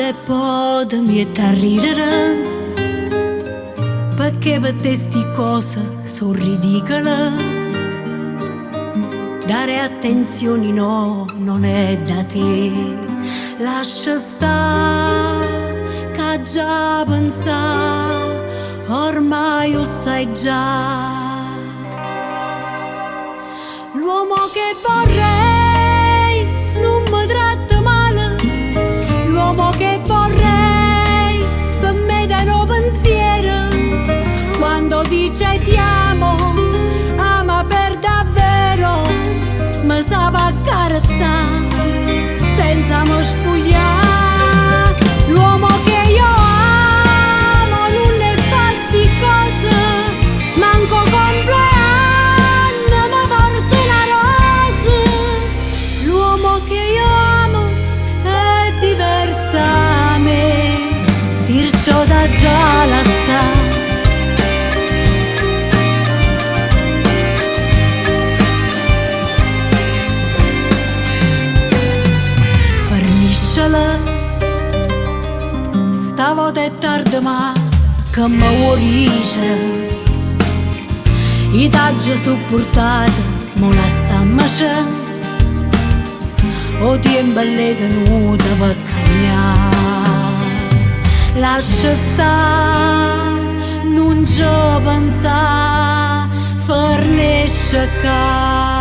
e poi mi rirere, perché per te sti cose sono ridicole. Dare attenzioni no, non è da te. Lascia stare, che già pensare, ormai lo sai già. L'uomo che vorrei non mi tratta male, l'uomo che vorrei per me dà no pensiero. Quando dice ti amo, ama per davvero, mi sa accarezzare senza mi spogliare. L'uomo che io amo non ne fa sti cose, manco compleanno mi porta una rosa. L'uomo che io amo è diverso da me, perciò da già la sa. Stavo è tardi ma che mi guarisce, i taggi supportati mi lasciamo c'è, o tempo è tenuta per cagnare. Lascia stare, non ci pensare, fornisce ca.